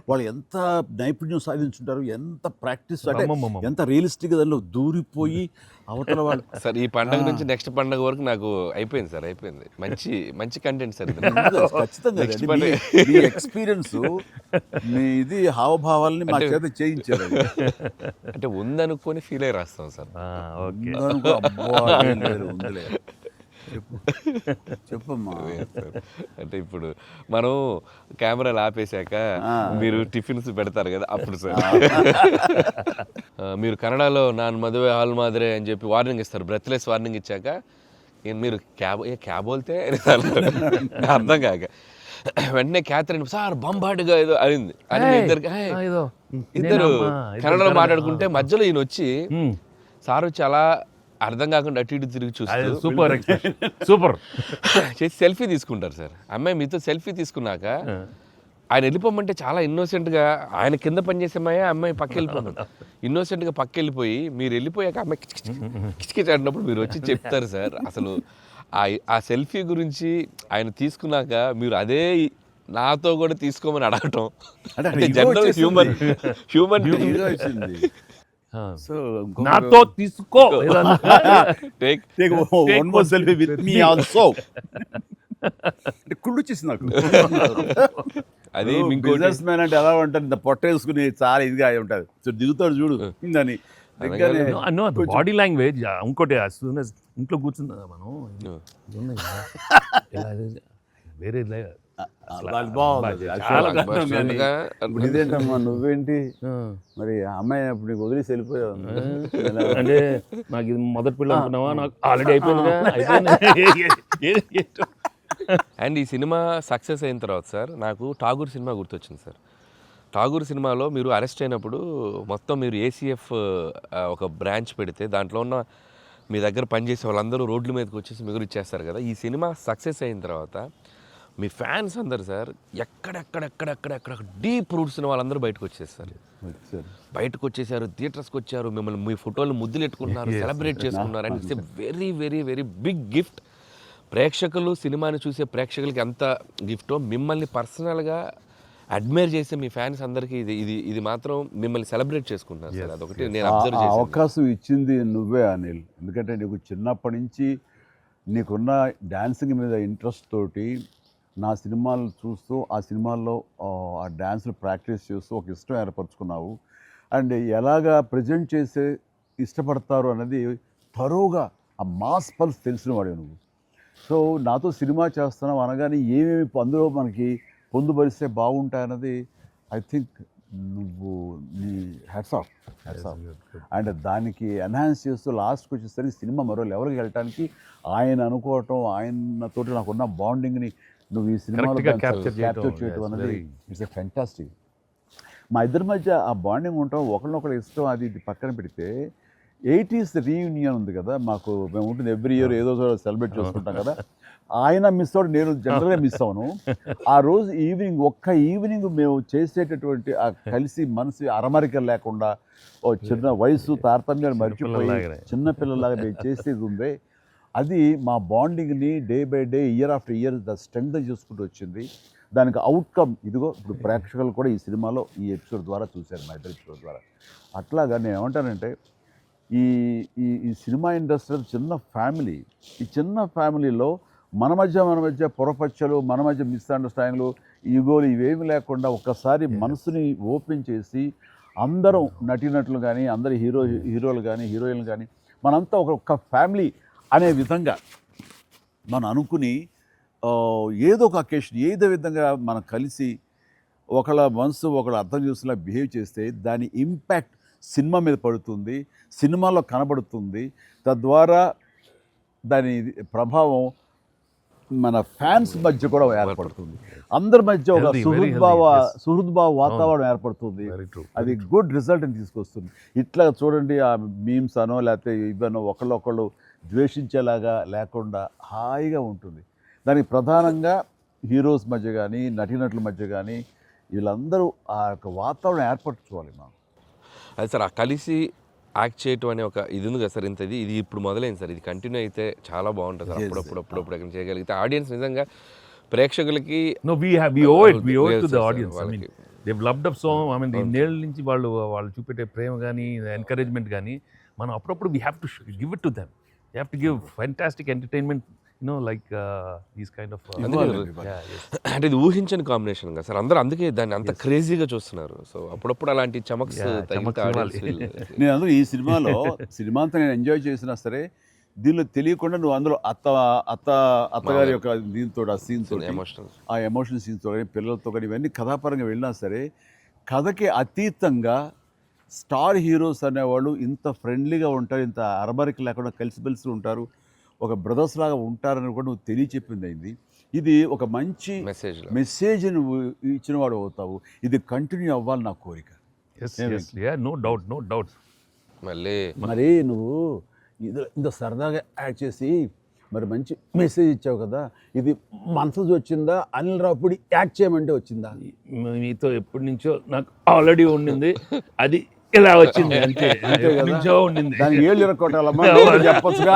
వాళ్ళు ఎంత నైపుణ్యం సాధించుంటారు, ఎంత ప్రాక్టీస్ అంటే ఎంత రియలిస్టిక్ దానిలో దూరిపోయి అవతల వాళ్ళు. సార్ ఈ పండగ నుంచి నెక్స్ట్ పండగ వరకు నాకు అయిపోయింది సార్, అయిపోయింది. మంచి మంచి కంటెంట్ సార్ ఇది. ఖచ్చితంగా Next అది మీ ఎక్స్పీరియన్స్ మీ ఇది హావభావాలని మా చేత చేయించారు. అంటే ఉందనుకొని ఫీల్ అయ్యి రాస్తాం సార్. ఓకే. ఉందనుకో, అబ్బా, ఏం లేదు, ఉందిలే. చెప్పమ్మా. అంటే ఇప్పుడు మనం కెమెరాలు ఆపేశాక మీరు టిఫిన్స్ పెడతారు కదా అప్పుడు సార్. మీరు కన్నడలో నాన్ మదువే హాల్ మాదిరే అని చెప్పి వార్నింగ్ ఇస్తారు, బ్రెత్లెస్ వార్నింగ్ ఇచ్చాక మీరు క్యాబ్ బోల్తే అర్థం కాక వెంటనే క్యాథరిన్ సార్ బంబాటుగా ఏదో అయింది అని ఇద్దరు కన్నడలో మాట్లాడుకుంటే మధ్యలో ఈయన వచ్చి సార్ వచ్చి అలా అర్థం కాకుండా అటు ఇటు తిరిగి చూస్తారు, సూపర్ సూపర్ చేసి సెల్ఫీ తీసుకుంటారు సార్. అమ్మాయి మీతో సెల్ఫీ తీసుకున్నాక ఆయన వెళ్ళిపోమంటే చాలా ఇన్నోసెంట్గా, ఆయన కింద పనిచేసే అమ్మాయి పక్క వెళ్ళిపోతుంది, ఇన్నోసెంట్గా పక్క వెళ్ళిపోయి మీరు వెళ్ళిపోయాక అమ్మాయి కిచకిచ అంటున్నప్పుడు మీరు వచ్చి చెప్తారు సార్. అసలు ఆ సెల్ఫీ గురించి ఆయన తీసుకున్నాక మీరు అదే నాతో కూడా తీసుకోమని అడగటం అంటే జనరల్ హ్యూమన్ సో నాతో తీసుకో సెల్ఫీ విత్ మీ ఆల్సో కుళ్ళు వచ్చేసి నాకు. అది బిజినెస్ మ్యాన్ అంటే ఎలా ఉంటుంది, ఇంత పొట్ట వేసుకుని చాలా ఇదిగా ఉంటుంది. సో దిగుతాడు చూడు అని బాడీ లాంగ్వేజ్. ఇంకోటి ఇంట్లో కూర్చున్నా మనం వేరే ఇదేంటమ్మా నువ్వేంటి మరి అమ్మాయి అప్పుడు నీకు వదిలేసి వెళ్ళిపోయావు అంటే నాకు ఇది మొదటి పిల్ల అనుకున్నావా, నాకు ఆల్రెడీ అయిపోయింది. అండ్ ఈ సినిమా సక్సెస్ అయిన తర్వాత సార్ నాకు ఠాగూర్ సినిమా గుర్తొచ్చింది సార్. ఠాగూర్ సినిమాలో మీరు అరెస్ట్ అయినప్పుడు మొత్తం మీరు ఏసీఎఫ్ ఒక బ్రాంచ్ పెడితే దాంట్లో ఉన్న మీ దగ్గర పనిచేసే వాళ్ళందరూ రోడ్ల మీదకి వచ్చేసి మిగులు ఇచ్చేస్తారు కదా. ఈ సినిమా సక్సెస్ అయిన తర్వాత మీ ఫ్యాన్స్ అందరు సార్ ఎక్కడెక్కడెక్కడెక్కడెక్కడ డీప్ రూట్స్ వాళ్ళందరూ బయటకు వచ్చేస్తారు, బయటకు వచ్చేసారు, థియేటర్స్కి వచ్చారు, మిమ్మల్ని మీ ఫోటోలు ముద్దులు ఎట్టుకుంటున్నారు, సెలబ్రేట్ చేసుకున్నారు. And it's a very very very big gift. ప్రేక్షకులు సినిమాని చూసే ప్రేక్షకులకి ఎంత గిఫ్టో మిమ్మల్ని పర్సనల్గా అడ్మైర్ చేసే మీ ఫ్యాన్స్ అందరికీ ఇది మాత్రం మిమ్మల్ని సెలబ్రేట్ చేసుకుంటున్నారు సార్. అదొకటి నేను అబ్జర్వ్ చేశాను. అవకాశం ఇచ్చింది నువ్వే అనిల్, ఎందుకంటే నీకు చిన్నప్పటి నుంచి నీకున్న డ్యాన్సింగ్ మీద ఇంట్రెస్ట్ తోటి నా సినిమాలు చూస్తూ ఆ సినిమాల్లో ఆ డ్యాన్స్లు ప్రాక్టీస్ చేస్తూ ఒక ఇష్టం ఏర్పరచుకున్నావు. అండ్ ఎలాగా ప్రజెంట్ చేసే ఇష్టపడతారు అనేది తరోగా ఆ మాస్ పల్స్ తెలిసిన వాడే నువ్వు. సో నాతో సినిమా చేస్తున్నావు అనగానే ఏమేమి అందులో మనకి పొందుపరిస్తే బాగుంటాయన్నది ఐ థింక్ నువ్వు నీ హ్యాట్స్ ఆఫ్. అండ్ దానికి ఎన్హాన్స్ చేస్తూ లాస్ట్కి వచ్చేసరికి సినిమా మరో లెవెల్కి వెళ్ళటానికి ఆయన అనుకోవటం, ఆయనతోటి నాకున్న బాండింగ్ని నువ్వు ఈ సినిమాలో క్యాప్చర్ చేయటం అనేది ఇట్స్ ఎ ఫ్యాంటాస్టిక్. మా ఇద్దరి మధ్య ఆ బాండింగ్ ఉండటం, ఒకరినొకరు ఇష్టం, అది ఇది పక్కన పెడితే 80s రీయూనియన్ ఉంది కదా మాకు, మేము ఉంటుంది ఎవ్రీ ఇయర్ ఏదో సెలబ్రేట్ చేసుకుంటాం కదా. ఆయన మిస్ అవుట్, నేను జనరల్గా మిస్ అవును. ఆ రోజు ఈవినింగ్ ఒక్క ఈవినింగ్ మేము చేసేటటువంటి ఆ కలిసి మనసు అరమరికలు లేకుండా ఓ చిన్న వయసు తారతమ్యాలు మర్చిపోయి చిన్నపిల్లలాగా మేము చేసేది ఉందే, అది మా బాండింగ్ని day by day year after year the strength చేసుకుంటూ వచ్చింది. దానికి అవుట్కమ్ ఇదిగో ఇప్పుడు ప్రేక్షకులు కూడా ఈ సినిమాలో ఈ ఎపిసోడ్ ద్వారా చూశారు, మా ఇద్దరు ఎపిసోడ్ ద్వారా. అట్లాగా నేను ఏమంటానంటే ఈ ఈ సినిమా ఇండస్ట్రీ చిన్న ఫ్యామిలీ. ఈ చిన్న ఫ్యామిలీలో మన మధ్య పొరపచ్చలు, మన మధ్య మిస్అండర్స్టాండింగ్లు, ఈగోలు ఇవేమి లేకుండా ఒక్కసారి మనసుని ఓపెన్ చేసి అందరం నటీనటులు కానీ, అందరు హీరోలు కానీ, హీరోయిన్లు కానీ మనంతా ఒక ఫ్యామిలీ అనే విధంగా మనం అనుకుని ఏదో ఒక అకేషన్ ఏదో విధంగా మనం కలిసి ఒకళ్ళ మనసు ఒకళ్ళు అర్థం చేసుకునేలా బిహేవ్ చేస్తే దాని ఇంపాక్ట్ సినిమా మీద పడుతుంది, సినిమాలో కనబడుతుంది. తద్వారా దాని ప్రభావం మన ఫ్యాన్స్ మధ్య కూడా ఏర్పడుతుంది, అందరి మధ్య ఒక సుహృద్భావ వాతావరణం ఏర్పడుతుంది. అది గుడ్ రిజల్ట్ని తీసుకొస్తుంది. ఇట్లా చూడండి, ఆ మీమ్స్ అనో లేకపోతే ఇవన్నో ఒకళ్ళొకళ్ళు ద్వేషించేలాగా లేకుండా హాయిగా ఉంటుంది. దానికి ప్రధానంగా హీరోస్ మధ్య కానీ, నటీనటుల మధ్య కానీ, వీళ్ళందరూ ఆ యొక్క వాతావరణం ఏర్పరచుకోవాలి మనం. అది సార్ ఆ కలిసి యాక్ట్ చేయటం అనే ఒక ఇది ఉంది కదా సార్, ఇది ఇప్పుడు మొదలైంది సార్, ఇది కంటిన్యూ అయితే చాలా బాగుంటుంది సార్. అప్పుడప్పుడు ఎక్కడ చేయగలిగితే ఆడియన్స్ నిజంగా ప్రేక్షకులకి No, we owe it to the audience. I mean, they've loved up so. I mean, ఇన్నేళ్ళ నుంచి వాళ్ళు చూపెట్టే ప్రేమ కానీ ఎంకరేజ్మెంట్ కానీ మనం అప్పుడప్పుడు we have to give it to them. You have to give fantastic entertainment, like these kind of. అంటే ఇది ఊహించని combination కదా సార్, అందరూ అందుకే దాన్ని అంత క్రేజీగా చూస్తున్నారు. సో అప్పుడప్పుడు అలాంటి చమక్స్ తగిలితే audience నేను అందులో ఈ సినిమా అంతా నేను ఎంజాయ్ చేసినా సరే, దీనిలో తెలియకుండా నువ్వు అందులో అత్తగారి యొక్క దీంతో ఆ సీన్తో ఆ ఎమోషనల్ సీన్స్తో కానీ పిల్లలతో కానీ ఇవన్నీ కథాపరంగా వెళ్ళినా సరే, కథకి అతీతంగా స్టార్ హీరోస్ అనేవాళ్ళు ఇంత ఫ్రెండ్లీగా ఉంటారు, ఇంత అరబరికి లేకుండా కలిసిమెలిసి ఉంటారు, ఒక బ్రదర్స్ లాగా ఉంటారని కూడా నువ్వు తెలియచెప్పింది అయింది. ఇది ఒక మంచి మెసేజ్ నువ్వు ఇచ్చిన వాడు అవుతావు. ఇది కంటిన్యూ అవ్వాలి నా కోరిక. No doubt. మరి నువ్వు ఇంత సరదాగా యాక్ట్ చేసి మరి మంచి మెసేజ్ ఇచ్చావు కదా, ఇది మనసు వచ్చిందా, అనిల్ రావుపూడి యాక్ట్ చేయమంటే వచ్చిందా? మీతో ఎప్పటి నుంచో నాకు ఆల్రెడీ ఉండింది, అది ఇలా వచ్చింది అంతే. నుంచో ఉండింది, దానికి ఏళ్ళు ఇరక్కొట్టాలమ్మా చెప్పొచ్చుగా.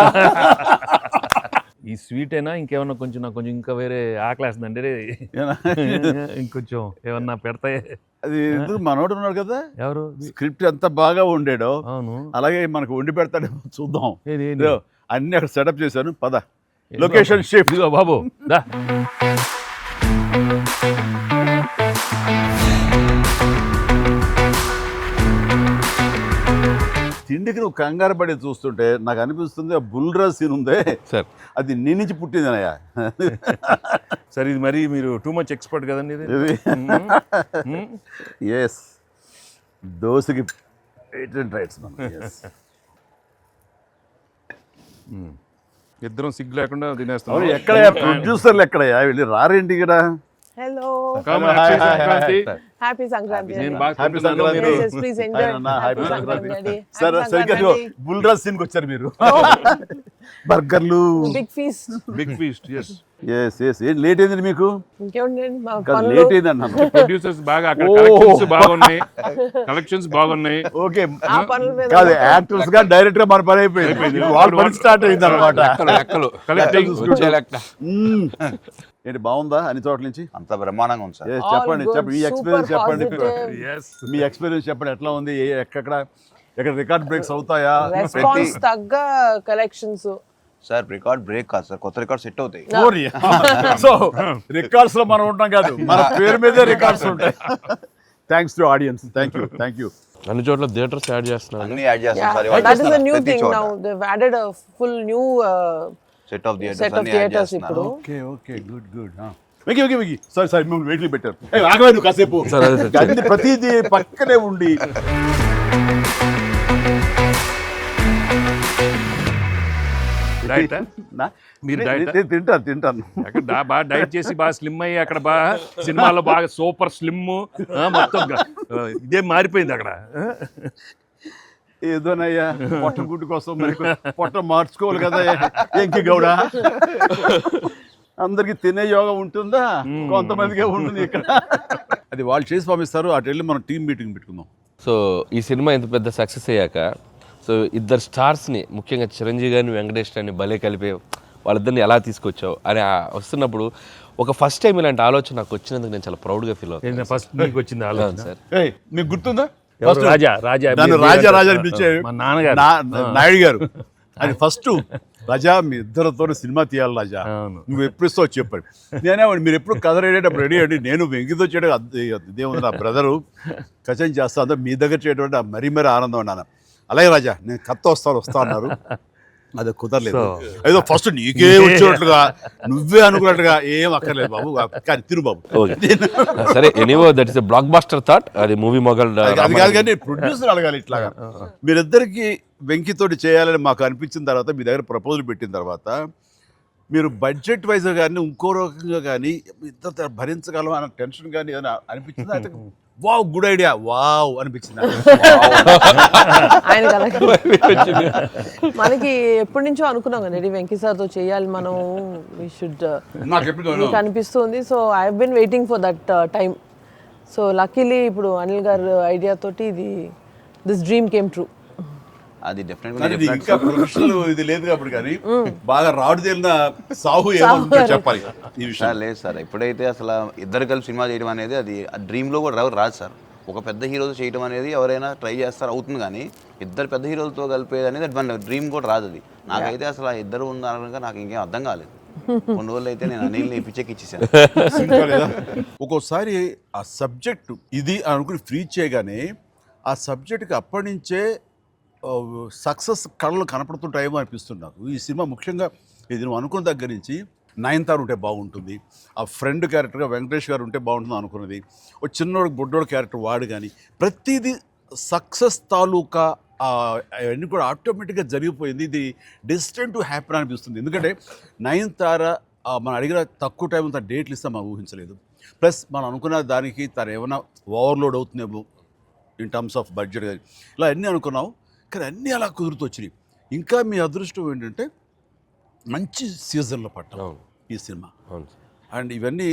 ఈ స్వీట్ అయినా ఇంకేమన్నా కొంచెం నాకు కొంచెం ఇంకా వేరే ఆకలేస్తుందంటే ఇంకొంచెం ఏమన్నా పెడతాయి. అది ఎందుకు మనోడు ఉన్నాడు కదా, ఎవరు స్క్రిప్ట్ ఎంత బాగా ఉండేడో అవును అలాగే మనకు వండి పెడతాడేమో చూద్దాం. అన్ని అక్కడ సెటప్ చేశాను, పద లొకేషన్ షిఫ్ట్ బాబు దా. తిండికి నువ్వు కంగారు పడి చూస్తుంటే నాకు అనిపిస్తుంది ఆ బుల్రాజ్ సీన్ ఉందే సార్, అది నీ నుంచి పుట్టిందనయ్యా. సరే ఇది మరి మీరు టూ మచ్ ఎక్స్పర్ట్ కదండి ఇది. ఎస్, దోశకి పేటెంట్ రైట్స్ మనం. ఇద్దరం సిగ్గు లేకుండా తినేస్తాం. ఎక్కడయ్యా ప్రొడ్యూసర్లు, ఎక్కడయ్యా వెళ్ళి రారేంటి ఇక్కడ? Hello. Happy Sankranti. Happy Sankranti. Please enjoy. Happy Sankranti. సరే సరిగ్గా బుల్రాజ్ సీన్ కి వచ్చారు మీరు. బర్గర్లు, Big feast. ఎస్ ఏం లేట్ అయింది మీకు? ఇంకేముందండి మా లేట్ పనులు. అయింది అన్నాను. ప్రొడ్యూసర్స్ బాగా అక్కడ కలెక్షన్స్ బాగున్నాయి. ఓకే ఆ పనుల మీద కాదు, యాక్టర్స్ గా డైరెక్ట్ గా మన పని అయిపోయింది, వాళ్ళ పని స్టార్ట్ అయింది అనమాట. ఏంటి బాగుందా అన్ని చోట్ల నుంచి? అంత బ్రహ్మాండంగా ఉంది సార్. చెప్పండి మీ ఎక్స్పీరియన్స్ చెప్పండి. Positive. మీ ఎక్స్పీరియన్స్ చెప్పండి, ఎట్లా ఉంది, ఎక్కడ రికార్డ్ బ్రేక్స్ అవుతాయా? రెస్పాన్స్ తగ్గ కలెక్షన్స్. సార్ రికార్డ్ బ్రేక్ కాదు సార్, కొత్త రికార్డ్ సెట్ అవుతాయి. సో రికార్డ్స్ లో మనం ఉంటాం కాదు, మన పేరు మీదే రికార్డ్స్ ఉంటాయి. Thanks to audience. Thank you. అన్ని చోట్ల థియేటర్స్ యాడ్ చేస్తున్నారు. అన్ని యాడ్ చేస్తాం sir. That is a new thing now. They've added a full new set of set of theaters ఇప్పుడు. Okay good. వెకి సారీ మిమ్మల్ని వెయిట్లు పెట్టారు. ఆగవే నువ్వు కాసేపు. అన్ని ప్రతిదీ పక్కనే ఉండి తింటాను. అక్కడ బాగా డైట్ చేసి బాగా స్లిమ్ అయ్యి అక్కడ బాగా సినిమాలో బాగా సూపర్ స్లిమ్ మొత్తం ఇదే మారిపోయింది అక్కడ. ఏదోనయ్యా పొట్ట గుడ్డు కోసం మరి పొట్ట మార్చుకోవాలి కదా ఎంకి గౌడ. అందరికి తినే యోగం ఉంటుందా? కొంతమందికే ఉంటుంది ఇక్కడ. అది వాళ్ళు చేసి పంపిస్తారు, అటు వెళ్ళి మనం టీం మీటింగ్ పెట్టుకుందాం. సో ఈ సినిమా ఇంత పెద్ద సక్సెస్ అయ్యాక, సో ఇద్దరు స్టార్స్ని ముఖ్యంగా చిరంజీవి గారిని వెంకటేష్ గారిని భలే కలిపి వాళ్ళిద్దరిని ఎలా తీసుకొచ్చావు అని వస్తున్నప్పుడు ఒక ఫస్ట్ టైం ఇలాంటి ఆలోచన నాకు వచ్చినందుకు నేను చాలా ప్రౌడ్గా ఫీల్ అవుతాను. ఫస్ట్ మీకు వచ్చింది ఆలోచన సార్. మీకు గుర్తుందా? రాజా పిలిచే మా నాన్నగారు నాయుడు గారు అది ఫస్ట్, రాజా మీ ఇద్దరితో సినిమా తీయాలి రాజా, నువ్వు ఎప్పుడు ఇస్తావు చెప్పండి. నేనే మీరు ఎప్పుడు కథ రెడేటప్పుడు రెడీ అండి, నేను వెంకితో చేయడం ఇదేముంది, నా బ్రదరు కచన్ చేస్తా, అంతా మీ దగ్గర చేయడం మరీ ఆనందం అన్నాను. అలాగే రాజా నేను కథ వస్తా అన్నారు, అది కుదరలేదు. ఏదో ఫస్ట్ నీకే వచ్చేటట్టుగా నువ్వే అనుకున్నట్టుగా ఏం అక్కర్లేదు బాబు, కానీ తిరు బాబు. సరే, anyway that is a blockbuster thought. అది మూవీ మొగల్ అది కాదు, కానీ ప్రొడ్యూసర్ అడగాలి ఇట్లాగా. మీరిద్దరికి వెంకితోటి చేయాలని మాకు అనిపించిన తర్వాత, మీ దగ్గర ప్రపోజల్ పెట్టిన తర్వాత, మీరు బడ్జెట్ వైజ్ కానీ ఇంకో రకంగా కానీ ఇద్దరు భరించగలం అన్న టెన్షన్ కానీ ఏదైనా అనిపించిందా? అయితే వావ్ గుడ్ ఐడియా వావ్ అనిపించింది ఆయన మనకి ఎప్పటి నుంచో అనుకున్నాం కదా వెంకీ సార్తో చేయాలి మనం, వి షుడ్, నాకు అనిపిస్తుంది. So I have been waiting for that time. So luckily ఇప్పుడు అనిల్ గారు ఐడియా తోటి దిస్ డ్రీమ్ కేమ్ ట్రూ. అది కానీ డెఫినెట్గా ఇది ఇంకా ప్రొఫెషనల్ ఇది లేదు కాబట్టి కానీ బాగా రాడు తేలిన సాహు ఏమో చెప్పాలి ఈ విషయం. సార్ లేదు సార్, ఎప్పుడైతే అసలు ఇద్దరు కలిసి సినిమా చేయడం అనేది అది డ్రీమ్లో కూడా రాదు సార్. ఒక పెద్ద హీరోతో చేయడం అనేది ఎవరైనా ట్రై చేస్తారు అవుతుంది, కానీ ఇద్దరు పెద్ద హీరోలతో కలిపేది అనేది అది మన డ్రీమ్ కూడా రాదు. అది నాకైతే అసలు ఆ ఇద్దరు ఉన్నారనగా నాకు ఇంకేం అర్థం కాలేదు. కొన్ని రోజులు అయితే నేను అనిల్ని పిచ్చెక్కిచ్చేసాను. ఒక్కోసారి ఆ సబ్జెక్టు ఇది అనుకుని ఫ్రీ చేయగానే ఆ సబ్జెక్ట్కి అప్పటి నుంచే సక్సెస్ కళలు కనపడుతుంటాయేమో అనిపిస్తుంది నాకు. ఈ సినిమా ముఖ్యంగా ఇది నువ్వు అనుకున్న దగ్గర నుంచి నయనతార ఉంటే బాగుంటుంది, ఆ ఫ్రెండ్ క్యారెక్టర్గా వెంకటేష్ గారు ఉంటే బాగుంటుంది అనుకున్నది, ఒక చిన్నోడు బుడ్డోడు క్యారెక్టర్ వాడు, కానీ ప్రతిదీ సక్సెస్ తాలూకా అవన్నీ కూడా ఆటోమేటిక్గా జరిగిపోయింది. ఇది డెస్టిన్ టు హ్యాపీ అనిపిస్తుంది. ఎందుకంటే నయనతార మనం అడిగిన తక్కువ టైం అంత డేట్లు ఇస్తే మనం ఊహించలేదు. ప్లస్ మనం అనుకున్న దానికి తను ఏమైనా ఓవర్లోడ్ అవుతుందేమో ఇన్ టర్మ్స్ ఆఫ్ బడ్జెట్ కానీ ఇలా అన్నీ అనుకున్నాం, కానీ అన్నీ అలా కుదురుతూ వచ్చినాయి. ఇంకా మీ అదృష్టం ఏంటంటే మంచి సీజన్లో పట్టాం ఈ సినిమా. అండ్ ఇవన్నీ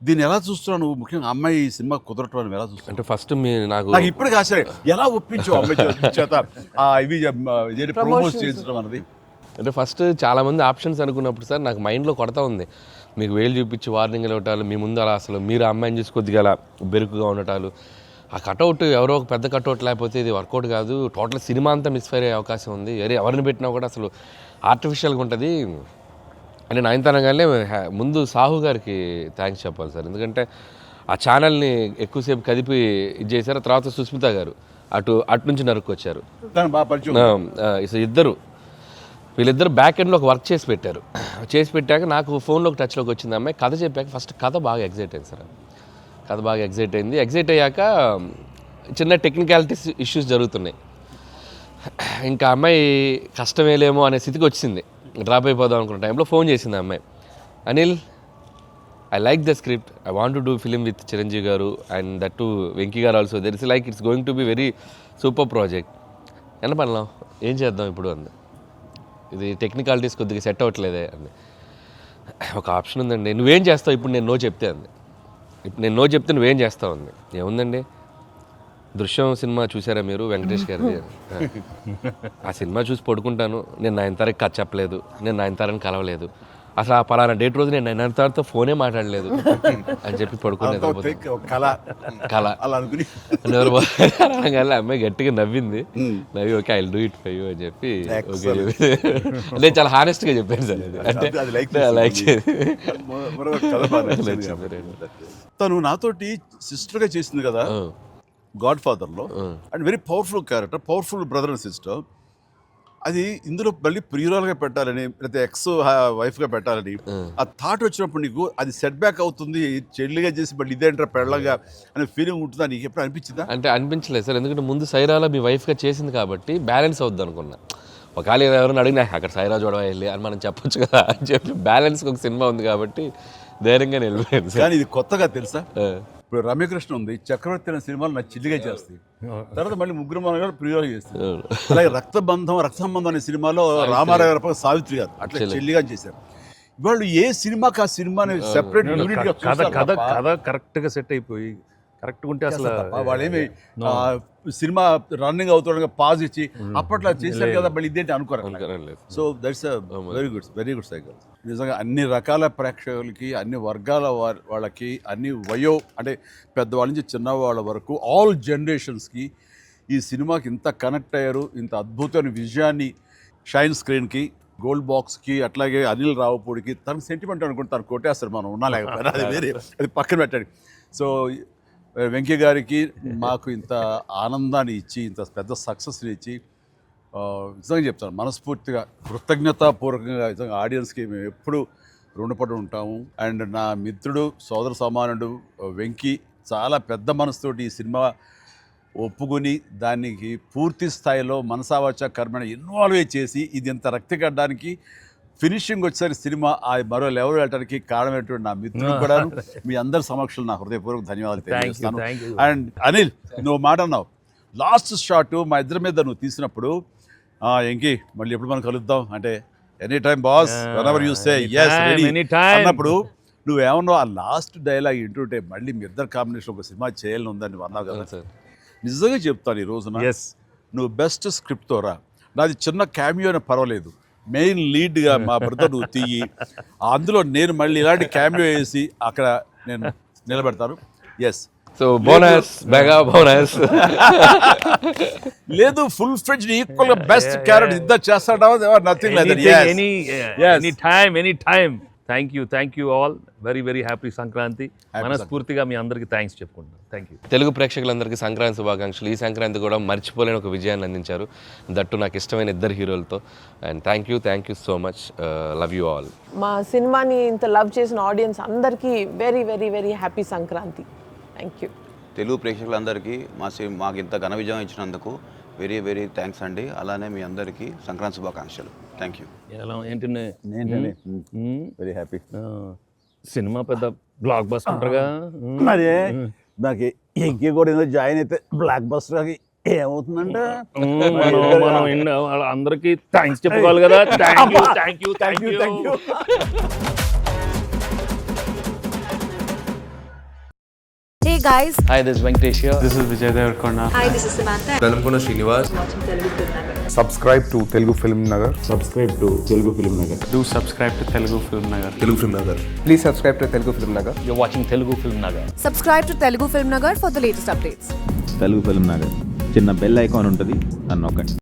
దీన్ని ఎలా చూస్తున్నావు నువ్వు? ముఖ్యంగా అమ్మాయి ఈ సినిమా కుదరటం అని ఎలా చూస్తావు? అంటే ఫస్ట్ నాకు ఇప్పటికి ఆశ్చర్యం, ఎలా ఒప్పించావు అమ్మాయి చేత ఇవి ప్రమోట్ చేయించడం అన్నది? అంటే ఫస్ట్ చాలామంది ఆప్షన్స్ అనుకున్నప్పుడు సార్ నాకు మైండ్లో కొడతా ఉంది, మీకు వేలు చూపించి వార్నింగ్ ఇవ్వటాలు, మీ ముందు అలా అసలు మీరు అమ్మాయిని చూసి కొద్దిగా అలా బెరుకుగా ఉండటాలు, ఆ కటౌట్ ఎవరో ఒక పెద్ద కటౌట్ లేకపోతే ఇది వర్కౌట్ కాదు, టోటల్ సినిమా అంతా మిస్ఫైర్ అయ్యే అవకాశం ఉంది, ఎవరిని పెట్టినా కూడా అసలు ఆర్టిఫిషియల్గా ఉంటుంది అని నయనతారగానే ముందు సాహు గారికి థ్యాంక్స్ చెప్పాలి సార్. ఎందుకంటే ఆ ఛానల్ని ఎక్కువసేపు కదిపి ఇది చేశారు. తర్వాత సుస్మిత గారు అటు నుంచి నరుక్కొచ్చారు. వీళ్ళిద్దరు బ్యాక్ ఎండ్లో ఒక వర్క్ చేసి పెట్టారు. చేసి పెట్టాక నాకు ఫోన్లోకి టచ్లోకి వచ్చింది అమ్మాయి. కథ చెప్పాక ఫస్ట్ కథ బాగా ఎగ్జైట్ అయింది సార్. కథ బాగా ఎగ్జైట్ అయింది. ఎగ్జైట్ అయ్యాక చిన్న టెక్నికాలిటీస్ ఇష్యూస్ జరుగుతున్నాయి. ఇంకా అమ్మాయి కష్టమేలేమో అనే స్థితికి వచ్చింది. డ్రాప్ అయిపోదాం అనుకున్న టైంలో ఫోన్ చేసింది అమ్మాయి, Anil I like the script, I want to do film with Chiranjeevi గారు అండ్ దట్ టు వెంకీ గారు also, there is like it's going to be very super project. ఎంత పడలాం, ఏం చేద్దాం ఇప్పుడు అంది. ఇది టెక్నికాలిటీస్ కొద్దిగా సెట్ అవ్వట్లేదే అంది. ఒక ఆప్షన్ ఉందండి, నువ్వేం చేస్తావు ఇప్పుడు నేను నో చెప్తే అంది. ఇప్పుడు నేను నో చెప్తే నువ్వేం చేస్తావు అంది. ఏముందండి, దృశ్యం సినిమా చూసారా మీరు వెంకటేష్ గారిది? ఆ సినిమా చూసి పడుకుంటాను, నేను నయనతారకి కథ చెప్పలేదు, నేను నయనతారని కలవలేదు, అసలు ఆ పలానా డేట్ రోజు నేను నయనతారతో ఫోనే మాట్లాడలేదు అని చెప్పి పడుకునేది. కళ అనగానే అమ్మాయి గట్టిగా నవ్వింది. నవ్వి okay I will do it for you అని చెప్పి ఓకే నేను చాలా హానెస్ట్గా చెప్పాను సార్. అంటే లైక్ తను నాతోటి సిస్టర్గా చేసింది కదా గాడ్ ఫాదర్లో, and very powerful character, powerful brother and sister. అది ఇందులో మళ్ళీ ప్రియురాలుగా పెట్టాలని లేకపోతే ఎక్స్ వైఫ్గా పెట్టాలని ఆ థాట్ వచ్చినప్పుడు నీకు అది సెట్ బ్యాక్ అవుతుంది, చెల్లిగా చేసి మళ్ళీ ఇదేంటారా పెళ్ళగా అనే ఫీలింగ్ ఉంటుందా నీకు? ఎప్పుడు అనిపించిందా? అంటే అనిపించలేదు సార్, ఎందుకంటే ముందు సైరాలో మీ వైఫ్గా చేసింది కాబట్టి బ్యాలెన్స్ అవుద్ది అనుకున్నా. ఒకవేళ ఎవరైనా అడిగినా అక్కడ సైరా చూడవా వెళ్ళి అని మనం చెప్పొచ్చు కదా అని చెప్పి బ్యాలెన్స్కి ఒక సినిమా ఉంది కాబట్టి ధైర్యంగా వెళ్ళిపోయాను సార్. కానీ ఇది కొత్తగా తెలుసా, ఇప్పుడు రమ్యకృష్ణ ఉంది, చక్రవర్తి అనే సినిమాలు నాకు చిల్లిగా చేస్తాయి, తర్వాత మళ్ళీ ముగ్గురు మన గారు ప్రియురాలు చేస్తారు. అలాగే రక్త సంబంధం అనే సినిమాలో రామారావు గారు సావిత్రి గారు అట్లా చెల్లిగా చేశారు. వాళ్ళు ఏ సినిమాకి ఆ సినిమాని సెపరేట్ యూనిట్ గా కథ కరెక్ట్గా సెట్ అయిపోయి కరెక్ట్గా ఉంటే అసలు వాళ్ళేమి సినిమా రన్నింగ్ అవుతుండగా పాజ్ ఇచ్చి అప్పట్లో చేశారు కదా మళ్ళీ ఇదేంటి అనుకోరు. So that's very good cycle. నిజంగా అన్ని రకాల ప్రేక్షకులకి, అన్ని వర్గాల వాళ్ళకి, అన్ని అంటే పెద్దవాళ్ళ నుంచి చిన్నవాళ్ళ వరకు ఆల్ జనరేషన్స్కి ఈ సినిమాకి ఇంత కనెక్ట్ అయ్యారు. ఇంత అద్భుతమైన విజయాన్ని షైన్ స్క్రీన్కి, గోల్డ్ బాక్స్కి, అట్లాగే అనిల్ రావుపూడికి తనకు సెంటిమెంట్ అనుకుంటే తను కొట్టేస్తారు, మనం ఉన్నా లేకపోయినా అది వేరే, అది పక్కన పెట్టండి. సో వెంకీ గారికి మాకు ఇంత ఆనందాన్ని ఇచ్చి, ఇంత పెద్ద సక్సెస్ని ఇచ్చి నిజంగా చెప్తాను మనస్ఫూర్తిగా కృతజ్ఞతాపూర్వకంగా నిజంగా ఆడియన్స్కి మేము ఎప్పుడు రుణపడి ఉంటాము. అండ్ నా మిత్రుడు సోదర సమానుడు వెంకీ చాలా పెద్ద మనసుతోటి ఈ సినిమా ఒప్పుకొని దానికి పూర్తి స్థాయిలో మనసావాచ కర్మని ఇన్వాల్వ్ చేసి ఇది ఇంత రక్తికడ్డానికి ఫినిషింగ్ వచ్చేసరి సినిమా ఆ మరో లెవెల్ వెళ్ళడానికి కారణమైనటువంటి నా మిత్రుడు కూడా మీ అందరి సమక్షంలో నా హృదయపూర్వక ధన్యవాదాలు తెలియజేస్తాను. అండ్ అనిల్, నువ్వు మాట అన్నావు లాస్ట్ షాట్ మా ఇద్దరి మీద నువ్వు తీసినప్పుడు, ఎంకి మళ్ళీ ఎప్పుడు మనం కలుద్దాం అంటే any time boss whenever you say yes ready అన్నప్పుడు నువ్వేమన్నా ఆ లాస్ట్ డైలాగ్ వింటుంటే మళ్ళీ మీ ఇద్దరు కాంబినేషన్ ఒక సినిమా చేయాలని ఉందని నువ్వు అన్నావు కదా సార్ నిజంగా చెప్తాను ఈ రోజున ఎస్ నువ్వు బెస్ట్ స్క్రిప్ట్తో రా నాది చిన్న క్యామియో అని పర్వాలేదు మెయిన్ లీడ్గా మా బ్రదర్ నువ్వు తీయి అందులో నేను మళ్ళీ ఇలాంటి క్యామియో వేసి అక్కడ నేను నిలబెడతాను yes so bonus mega bonus. లేదు full friend equal best character ఇద్దరు చేస్తాడా nothing like any time thank you all very happy Sankranti. మనస్ఫూర్తిగా మీ అందరికీ థ్యాంక్స్ చెప్పుకుంటున్నాను. Thank you. తెలుగు ప్రేక్షకులందరికీ సంక్రాంతి శుభాకాంక్షలు. ఈ సంక్రాంతి కూడా మర్చిపోలేని ఒక విజయాన్ని అందించారు, దట్టు నాకు ఇష్టమైన ఇద్దరు హీరోలతో. And thank you so much. Love you all. మా సినిమాని ఇంత లవ్ చేసిన ఆడియన్స్ అందరికీ very happy Sankranti. Thank you. Telugu ప్రేక్షకులందరికీ మాకు ఇంత ఘన విజయం ఇచ్చినందుకు వెరీ థ్యాంక్స్ అండి. అలానే మీ అందరికీ సంక్రాంతి శుభాకాంక్షలు. Thank you. ఎలా ఏంటి వెరీ హ్యాపీ సినిమా పెద్ద బ్లాక్ బస్టర్గా మరి నాకు ఇంకే కూడా ఏదో జాయిన్ అయితే బ్లాక్ బస్టర్ ఏమవుతుందంటే మనం అందరికీ థ్యాంక్స్ చెప్పుకోవాలి కదా. Thank you. Hey guys, Hi, this is Venkatesh here. This is Vijay Devarkonda. hi, this is Samantha. Velankonda Srinivas. subscribe to Telugu Film Nagar. Do subscribe to Telugu Film Nagar. Please subscribe to Telugu Film Nagar. You're watching Telugu Film Nagar. Subscribe to Telugu Film Nagar for the latest updates. Telugu film Nagar చిన్న bell icon ఉంటుంది అని నొక్కండి.